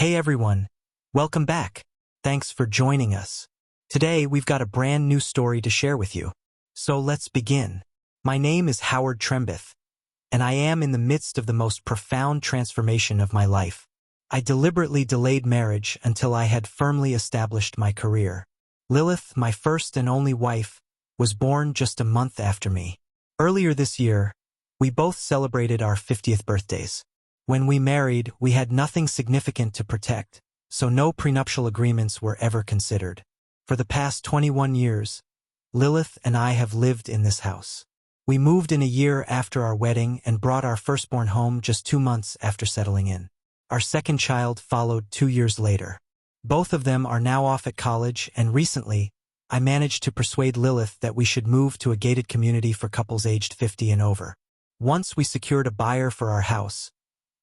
Hey everyone, welcome back. Thanks for joining us. Today we've got a brand new story to share with you. So let's begin. My name is Howard Trembith, and I am in the midst of the most profound transformation of my life. I deliberately delayed marriage until I had firmly established my career. Lilith, my first and only wife, was born just a month after me. Earlier this year, we both celebrated our 50th birthdays. When we married, we had nothing significant to protect, so no prenuptial agreements were ever considered. For the past 21 years, Lilith and I have lived in this house. We moved in a year after our wedding and brought our firstborn home just 2 months after settling in. Our second child followed 2 years later. Both of them are now off at college, and recently, I managed to persuade Lilith that we should move to a gated community for couples aged 50 and over. Once we secured a buyer for our house,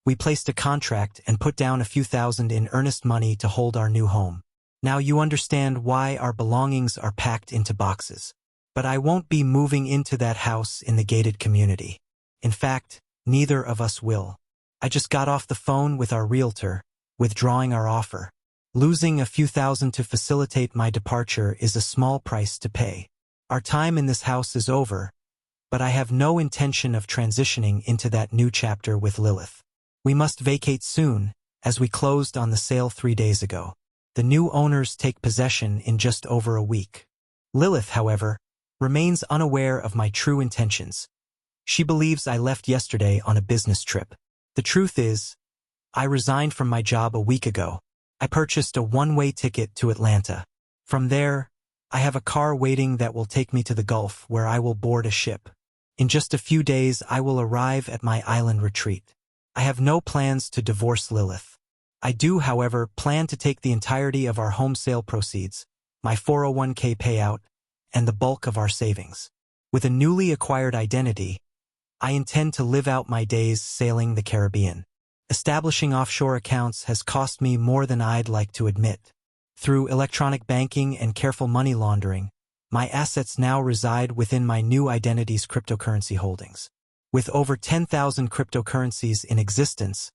we placed a contract and put down a few thousand in earnest money to hold our new home. Now you understand why our belongings are packed into boxes. But I won't be moving into that house in the gated community. In fact, neither of us will. I just got off the phone with our realtor, withdrawing our offer. Losing a few thousand to facilitate my departure is a small price to pay. Our time in this house is over, but I have no intention of transitioning into that new chapter with Lilith. We must vacate soon, as we closed on the sale 3 days ago. The new owners take possession in just over a week. Lilith, however, remains unaware of my true intentions. She believes I left yesterday on a business trip. The truth is, I resigned from my job a week ago. I purchased a one-way ticket to Atlanta. From there, I have a car waiting that will take me to the Gulf, where I will board a ship. In just a few days, I will arrive at my island retreat. I have no plans to divorce Lilith. I do, however, plan to take the entirety of our home sale proceeds, my 401k payout, and the bulk of our savings. With a newly acquired identity, I intend to live out my days sailing the Caribbean. Establishing offshore accounts has cost me more than I'd like to admit. Through electronic banking and careful money laundering, my assets now reside within my new identity's cryptocurrency holdings. With over 10,000 cryptocurrencies in existence,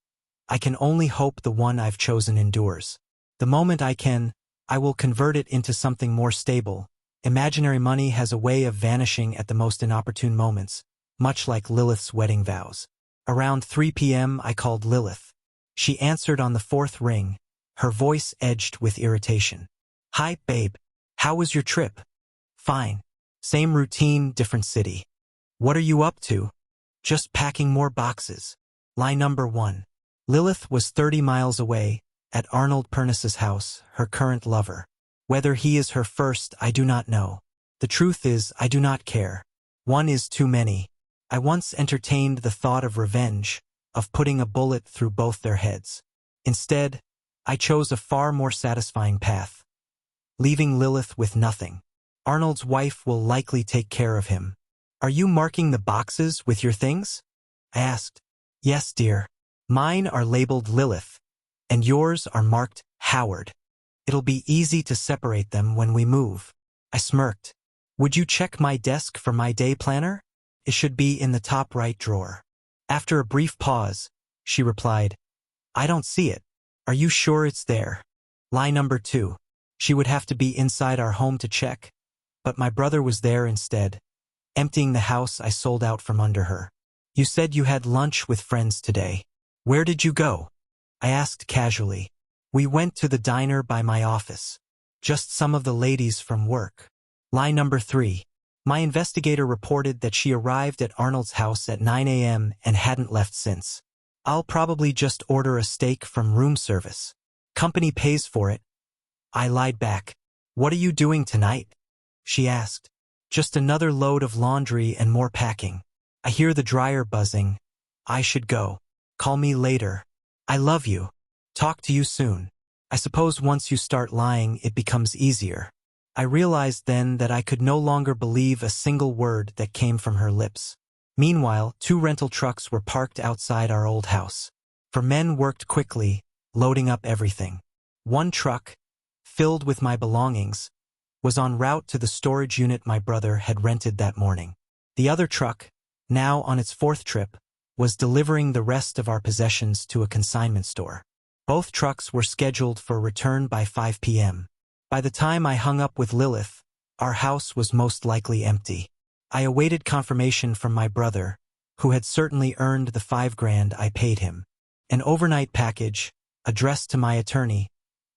I can only hope the one I've chosen endures. The moment I can, I will convert it into something more stable. Imaginary money has a way of vanishing at the most inopportune moments, much like Lilith's wedding vows. Around 3 p.m. I called Lilith. She answered on the 4th ring, her voice edged with irritation. "Hi, babe. How was your trip?" "Fine. Same routine, different city." "What are you up to?" "Just packing more boxes." Lie number 1. Lilith was 30 miles away, at Arnold Pernis's house, her current lover. Whether he is her first, I do not know. The truth is, I do not care. One is too many. I once entertained the thought of revenge, of putting a bullet through both their heads. Instead, I chose a far more satisfying path, leaving Lilith with nothing. Arnold's wife will likely take care of him. "Are you marking the boxes with your things?" I asked. "Yes, dear. Mine are labeled Lilith, and yours are marked Howard. It'll be easy to separate them when we move." I smirked. "Would you check my desk for my day planner? It should be in the top right drawer." After a brief pause, she replied, "I don't see it. Are you sure it's there?" Lie number 2. She would have to be inside our home to check, but my brother was there instead, emptying the house I sold out from under her. "You said you had lunch with friends today. Where did you go?" I asked casually. "We went to the diner by my office. Just some of the ladies from work." Lie number 3. My investigator reported that she arrived at Arnold's house at 9 a.m. and hadn't left since. "I'll probably just order a steak from room service. Company pays for it." I lied back. "What are you doing tonight?" she asked. "Just another load of laundry and more packing. I hear the dryer buzzing. I should go. Call me later. I love you. Talk to you soon." I suppose once you start lying, it becomes easier. I realized then that I could no longer believe a single word that came from her lips. Meanwhile, 2 rental trucks were parked outside our old house. 4 men worked quickly, loading up everything. One truck, filled with my belongings, was en route to the storage unit my brother had rented that morning. The other truck, now on its 4th trip, was delivering the rest of our possessions to a consignment store. Both trucks were scheduled for return by 5 p.m. By the time I hung up with Lilith, our house was most likely empty. I awaited confirmation from my brother, who had certainly earned the $5,000 I paid him. An overnight package, addressed to my attorney,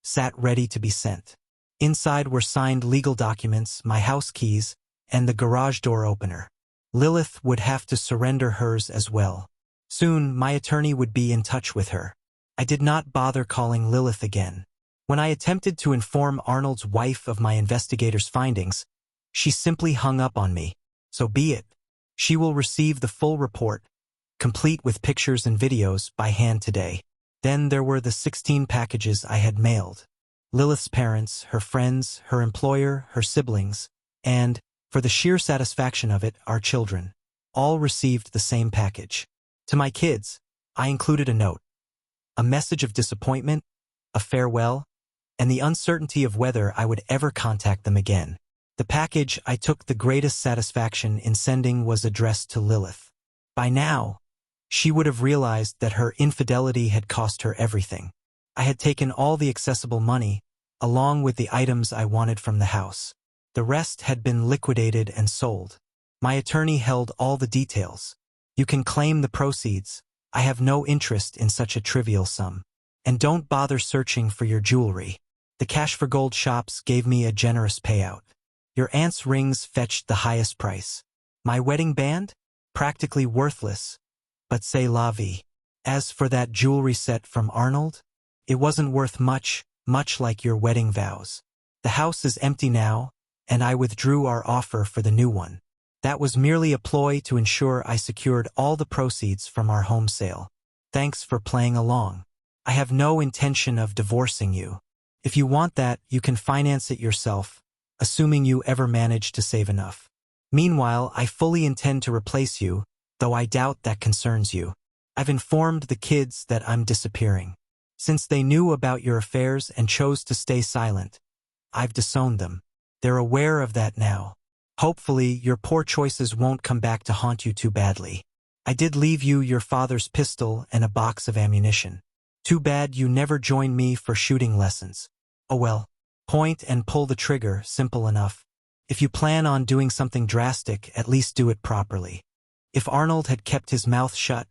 sat ready to be sent. Inside were signed legal documents, my house keys, and the garage door opener. Lilith would have to surrender hers as well. Soon, my attorney would be in touch with her. I did not bother calling Lilith again. When I attempted to inform Arnold's wife of my investigator's findings, she simply hung up on me. So be it. She will receive the full report, complete with pictures and videos, by hand today. Then there were the 16 packages I had mailed. Lilith's parents, her friends, her employer, her siblings, and, for the sheer satisfaction of it, our children, all received the same package. To my kids, I included a note, a message of disappointment, a farewell, and the uncertainty of whether I would ever contact them again. The package I took the greatest satisfaction in sending was addressed to Lilith. By now, she would have realized that her infidelity had cost her everything. I had taken all the accessible money, along with the items I wanted from the house. The rest had been liquidated and sold. My attorney held all the details. You can claim the proceeds. I have no interest in such a trivial sum. And don't bother searching for your jewelry. The Cash for Gold shops gave me a generous payout. Your aunt's rings fetched the highest price. My wedding band? Practically worthless, but c'est la vie. As for that jewelry set from Arnold, it wasn't worth much, much like your wedding vows. The house is empty now, and I withdrew our offer for the new one. That was merely a ploy to ensure I secured all the proceeds from our home sale. Thanks for playing along. I have no intention of divorcing you. If you want that, you can finance it yourself, assuming you ever manage to save enough. Meanwhile, I fully intend to replace you, though I doubt that concerns you. I've informed the kids that I'm disappearing. Since they knew about your affairs and chose to stay silent, I've disowned them. They're aware of that now. Hopefully, your poor choices won't come back to haunt you too badly. I did leave you your father's pistol and a box of ammunition. Too bad you never joined me for shooting lessons. Oh well. Point and pull the trigger, simple enough. If you plan on doing something drastic, at least do it properly. If Arnold had kept his mouth shut,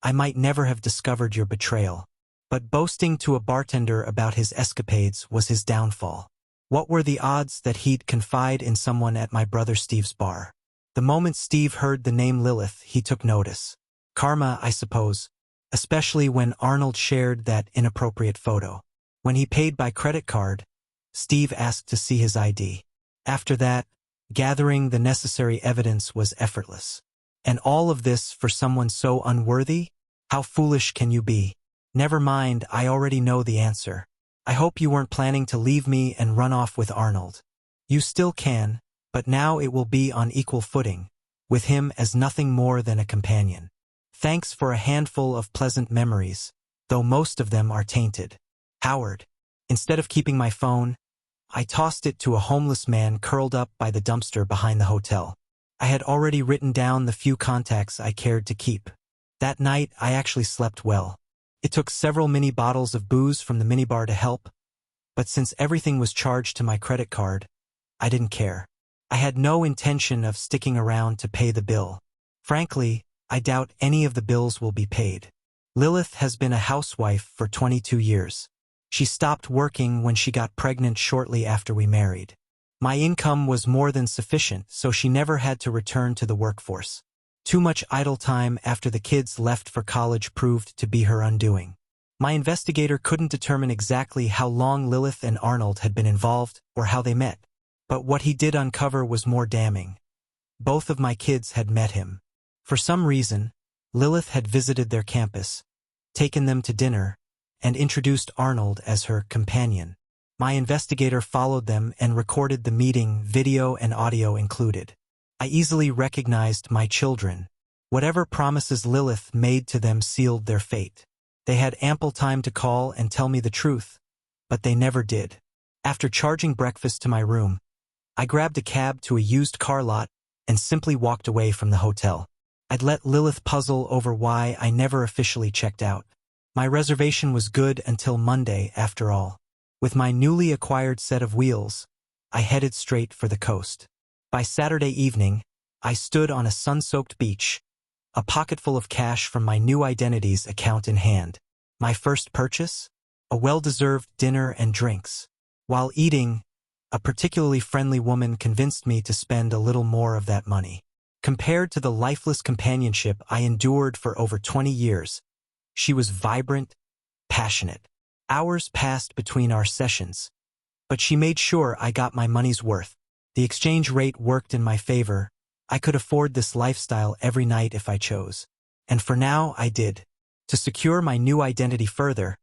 I might never have discovered your betrayal. But boasting to a bartender about his escapades was his downfall. What were the odds that he'd confide in someone at my brother Steve's bar? The moment Steve heard the name Lilith, he took notice. Karma, I suppose, especially when Arnold shared that inappropriate photo. When he paid by credit card, Steve asked to see his ID. After that, gathering the necessary evidence was effortless. And all of this for someone so unworthy? How foolish can you be? Never mind, I already know the answer. I hope you weren't planning to leave me and run off with Arnold. You still can, but now it will be on equal footing, with him as nothing more than a companion. Thanks for a handful of pleasant memories, though most of them are tainted. Howard. Instead of keeping my phone, I tossed it to a homeless man curled up by the dumpster behind the hotel. I had already written down the few contacts I cared to keep. That night, I actually slept well. It took several mini bottles of booze from the minibar to help, but since everything was charged to my credit card, I didn't care. I had no intention of sticking around to pay the bill. Frankly, I doubt any of the bills will be paid. Lilith has been a housewife for 22 years. She stopped working when she got pregnant shortly after we married. My income was more than sufficient, so she never had to return to the workforce. Too much idle time after the kids left for college proved to be her undoing. My investigator couldn't determine exactly how long Lilith and Arnold had been involved or how they met. But what he did uncover was more damning. Both of my kids had met him. For some reason, Lilith had visited their campus, taken them to dinner, and introduced Arnold as her companion. My investigator followed them and recorded the meeting, video and audio included. I easily recognized my children. Whatever promises Lilith made to them sealed their fate. They had ample time to call and tell me the truth, but they never did. After charging breakfast to my room, I grabbed a cab to a used car lot and simply walked away from the hotel. I'd let Lilith puzzle over why I never officially checked out. My reservation was good until Monday, after all. With my newly acquired set of wheels, I headed straight for the coast. By Saturday evening, I stood on a sun-soaked beach, a pocketful of cash from my new identity's account in hand. My first purchase? A well-deserved dinner and drinks. While eating, a particularly friendly woman convinced me to spend a little more of that money. Compared to the lifeless companionship I endured for over 20 years, she was vibrant, passionate. Hours passed between our sessions, but she made sure I got my money's worth. The exchange rate worked in my favor. I could afford this lifestyle every night if I chose. And for now, I did. To secure my new identity further,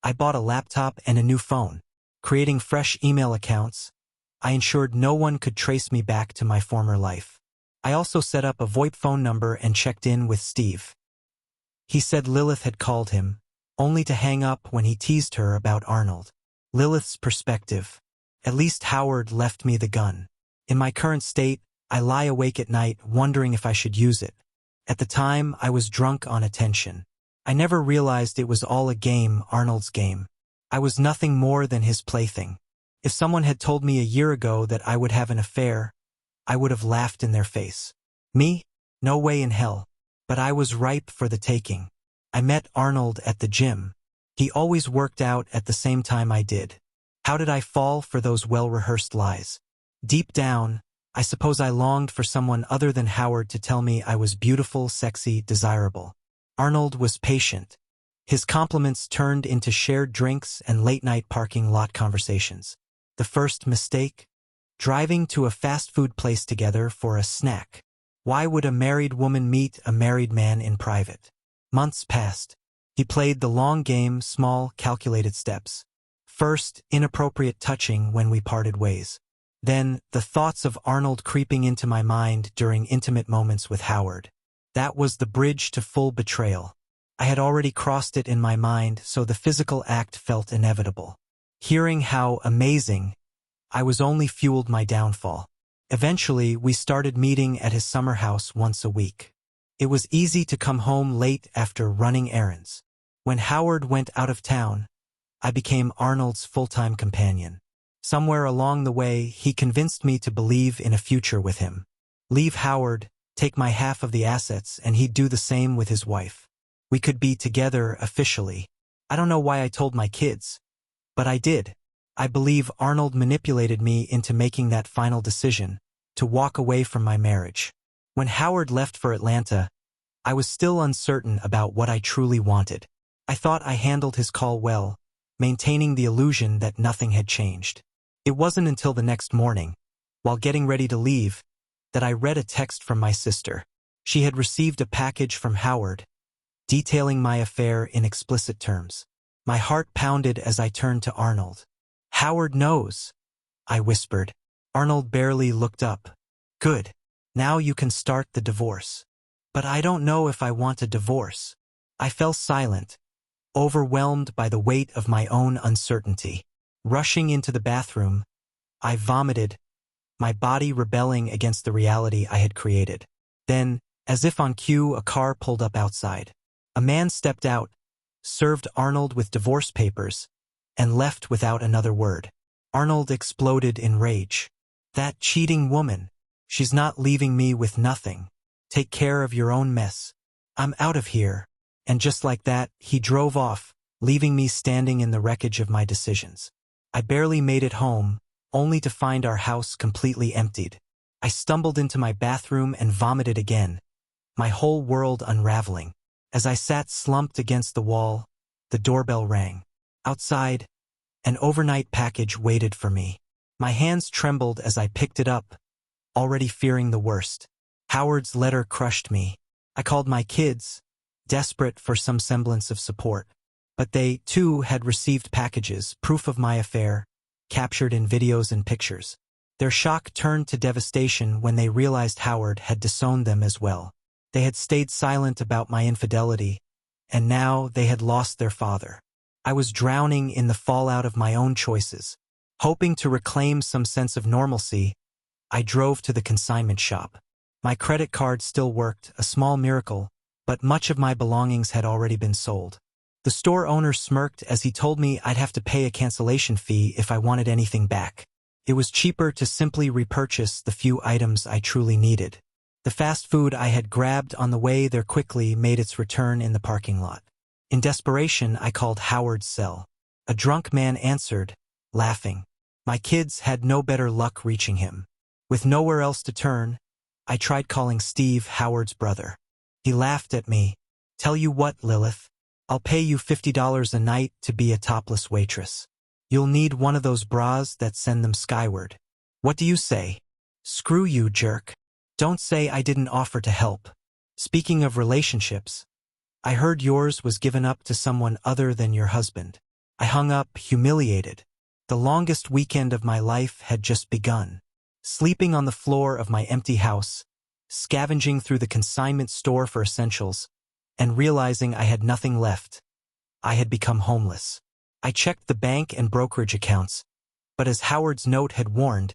I bought a laptop and a new phone. Creating fresh email accounts, I ensured no one could trace me back to my former life. I also set up a VoIP phone number and checked in with Steve. He said Lilith had called him, only to hang up when he teased her about Arnold. Lilith's perspective. At least Howard left me the gun. In my current state, I lie awake at night wondering if I should use it. At the time, I was drunk on attention. I never realized it was all a game, Arnold's game. I was nothing more than his plaything. If someone had told me a year ago that I would have an affair, I would have laughed in their face. Me? No way in hell. But I was ripe for the taking. I met Arnold at the gym. He always worked out at the same time I did. How did I fall for those well-rehearsed lies? Deep down, I suppose I longed for someone other than Howard to tell me I was beautiful, sexy, desirable. Arnold was patient. His compliments turned into shared drinks and late-night parking lot conversations. The first mistake? Driving to a fast food place together for a snack. Why would a married woman meet a married man in private? Months passed. He played the long game, small, calculated steps. First, inappropriate touching when we parted ways. Then, the thoughts of Arnold creeping into my mind during intimate moments with Howard. That was the bridge to full betrayal. I had already crossed it in my mind, so the physical act felt inevitable. Hearing how amazing I was only fueled my downfall. Eventually, we started meeting at his summer house once a week. It was easy to come home late after running errands. When Howard went out of town, I became Arnold's full-time companion. Somewhere along the way, he convinced me to believe in a future with him. Leave Howard, take my half of the assets, and he'd do the same with his wife. We could be together officially. I don't know why I told my kids, but I did. I believe Arnold manipulated me into making that final decision, to walk away from my marriage. When Howard left for Atlanta, I was still uncertain about what I truly wanted. I thought I handled his call well, maintaining the illusion that nothing had changed. It wasn't until the next morning, while getting ready to leave, that I read a text from my sister. She had received a package from Howard, detailing my affair in explicit terms. My heart pounded as I turned to Arnold. "Howard knows," I whispered. Arnold barely looked up. "Good. Now you can start the divorce." "But I don't know if I want a divorce." I fell silent, overwhelmed by the weight of my own uncertainty. Rushing into the bathroom, I vomited, my body rebelling against the reality I had created. Then, as if on cue, a car pulled up outside. A man stepped out, served Arnold with divorce papers, and left without another word. Arnold exploded in rage. "That cheating woman. She's not leaving me with nothing. Take care of your own mess. I'm out of here." And just like that, he drove off, leaving me standing in the wreckage of my decisions. I barely made it home, only to find our house completely emptied. I stumbled into my bathroom and vomited again, my whole world unraveling. As I sat slumped against the wall, the doorbell rang. Outside, an overnight package waited for me. My hands trembled as I picked it up, already fearing the worst. Howard's letter crushed me. I called my kids, desperate for some semblance of support. But they, too, had received packages, proof of my affair, captured in videos and pictures. Their shock turned to devastation when they realized Howard had disowned them as well. They had stayed silent about my infidelity, and now they had lost their father. I was drowning in the fallout of my own choices. Hoping to reclaim some sense of normalcy, I drove to the consignment shop. My credit card still worked, a small miracle, but much of my belongings had already been sold. The store owner smirked as he told me I'd have to pay a cancellation fee if I wanted anything back. It was cheaper to simply repurchase the few items I truly needed. The fast food I had grabbed on the way there quickly made its return in the parking lot. In desperation, I called Howard's cell. A drunk man answered, laughing. My kids had no better luck reaching him. With nowhere else to turn, I tried calling Steve, Howard's brother. He laughed at me. Tell you what, Lilith, I'll pay you $50 a night to be a topless waitress. You'll need one of those bras that send them skyward. What do you say? Screw you, jerk. Don't say I didn't offer to help. Speaking of relationships, I heard yours was given up to someone other than your husband. I hung up, humiliated. The longest weekend of my life had just begun. Sleeping on the floor of my empty house, scavenging through the consignment store for essentials, and realizing I had nothing left. I had become homeless. I checked the bank and brokerage accounts, but as Howard's note had warned,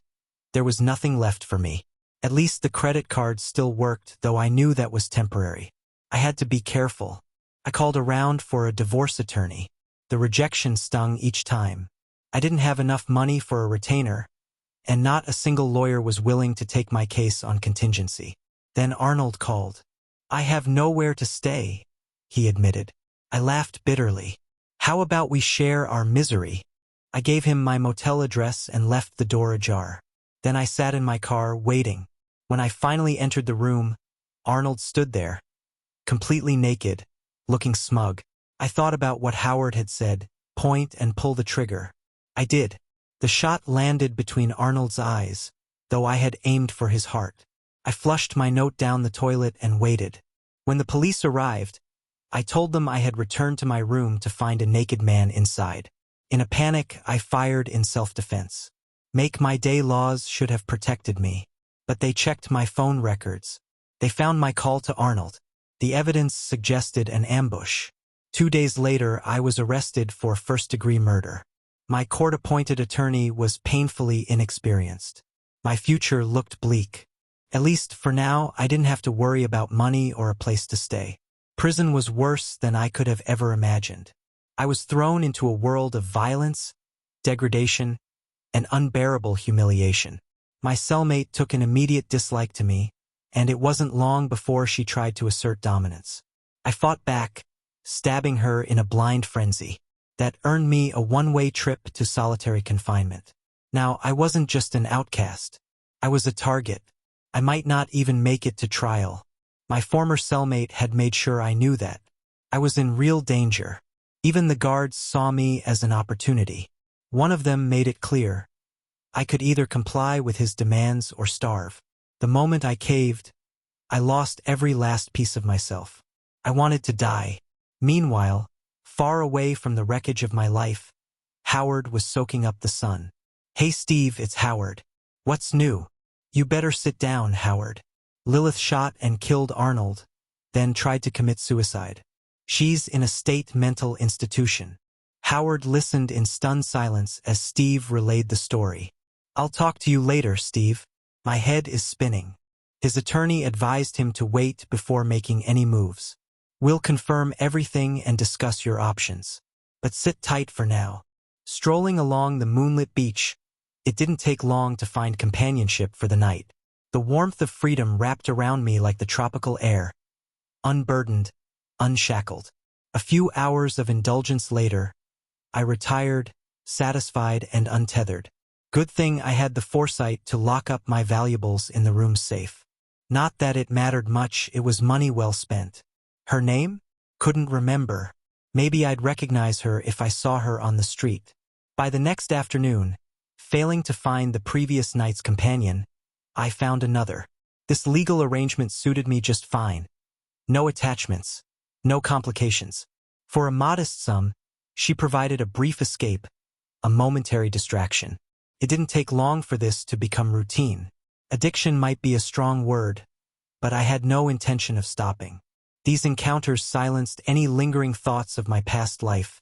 there was nothing left for me. At least the credit card still worked, though I knew that was temporary. I had to be careful. I called around for a divorce attorney. The rejection stung each time. I didn't have enough money for a retainer, and not a single lawyer was willing to take my case on contingency. Then Arnold called. I have nowhere to stay, he admitted. I laughed bitterly. How about we share our misery? I gave him my motel address and left the door ajar. Then I sat in my car, waiting. When I finally entered the room, Arnold stood there, completely naked, looking smug. I thought about what Howard had said, point and pull the trigger. I did. The shot landed between Arnold's eyes, though I had aimed for his heart. I flushed my note down the toilet and waited. When the police arrived, I told them I had returned to my room to find a naked man inside. In a panic, I fired in self-defense. Make my day laws should have protected me, but they checked my phone records. They found my call to Arnold. The evidence suggested an ambush. 2 days later, I was arrested for first-degree murder. My court-appointed attorney was painfully inexperienced. My future looked bleak. At least for now, I didn't have to worry about money or a place to stay. Prison was worse than I could have ever imagined. I was thrown into a world of violence, degradation, and unbearable humiliation. My cellmate took an immediate dislike to me, and it wasn't long before she tried to assert dominance. I fought back, stabbing her in a blind frenzy. That earned me a one-way trip to solitary confinement. Now, I wasn't just an outcast. I was a target. I might not even make it to trial. My former cellmate had made sure I knew that. I was in real danger. Even the guards saw me as an opportunity. One of them made it clear. I could either comply with his demands or starve. The moment I caved, I lost every last piece of myself. I wanted to die. Meanwhile, far away from the wreckage of my life, Howard was soaking up the sun. Hey Steve, it's Howard. What's new? You better sit down, Howard. Lilith shot and killed Arnold, then tried to commit suicide. She's in a state mental institution. Howard listened in stunned silence as Steve relayed the story. I'll talk to you later, Steve. My head is spinning. His attorney advised him to wait before making any moves. We'll confirm everything and discuss your options. But sit tight for now. Strolling along the moonlit beach, it didn't take long to find companionship for the night. The warmth of freedom wrapped around me like the tropical air. Unburdened, unshackled. A few hours of indulgence later, I retired, satisfied and untethered. Good thing I had the foresight to lock up my valuables in the room's safe. Not that it mattered much, it was money well spent. Her name? Couldn't remember. Maybe I'd recognize her if I saw her on the street. By the next afternoon, failing to find the previous night's companion, I found another. This legal arrangement suited me just fine. No attachments, no complications. For a modest sum, she provided a brief escape, a momentary distraction. It didn't take long for this to become routine. Addiction might be a strong word, but I had no intention of stopping. These encounters silenced any lingering thoughts of my past life,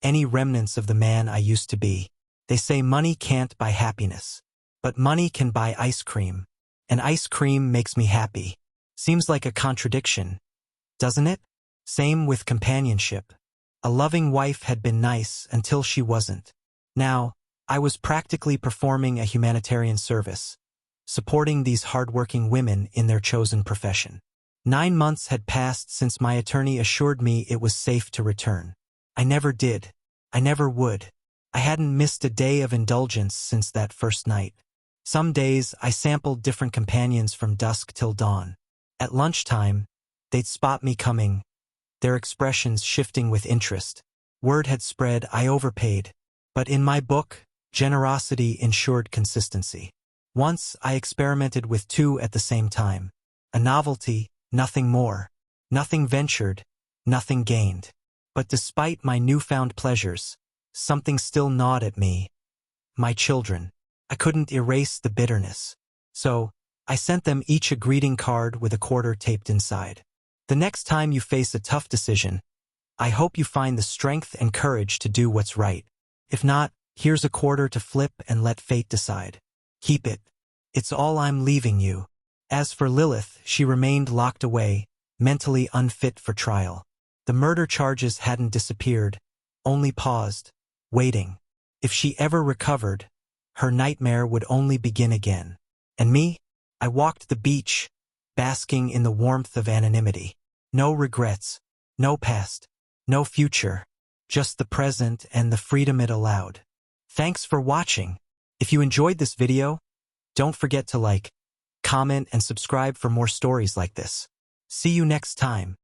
any remnants of the man I used to be. They say money can't buy happiness, but money can buy ice cream, and ice cream makes me happy. Seems like a contradiction, doesn't it? Same with companionship. A loving wife had been nice until she wasn't. Now, I was practically performing a humanitarian service, supporting these hardworking women in their chosen profession. 9 months had passed since my attorney assured me it was safe to return. I never did. I never would. I hadn't missed a day of indulgence since that first night. Some days, I sampled different companions from dusk till dawn. At lunchtime, they'd spot me coming, their expressions shifting with interest. Word had spread I overpaid. But in my book, generosity ensured consistency. Once, I experimented with 2 at the same time. A novelty, nothing more. Nothing ventured, nothing gained. But despite my newfound pleasures, something still gnawed at me. My children. I couldn't erase the bitterness. So, I sent them each a greeting card with a quarter taped inside. The next time you face a tough decision, I hope you find the strength and courage to do what's right. If not, here's a quarter to flip and let fate decide. Keep it. It's all I'm leaving you. As for Lilith, she remained locked away, mentally unfit for trial. The murder charges hadn't disappeared, only paused, waiting. If she ever recovered, her nightmare would only begin again. And me? I walked the beach, basking in the warmth of anonymity. No regrets, no past, no future, just the present and the freedom it allowed. Thanks for watching. If you enjoyed this video, don't forget to like, comment, and subscribe for more stories like this. See you next time.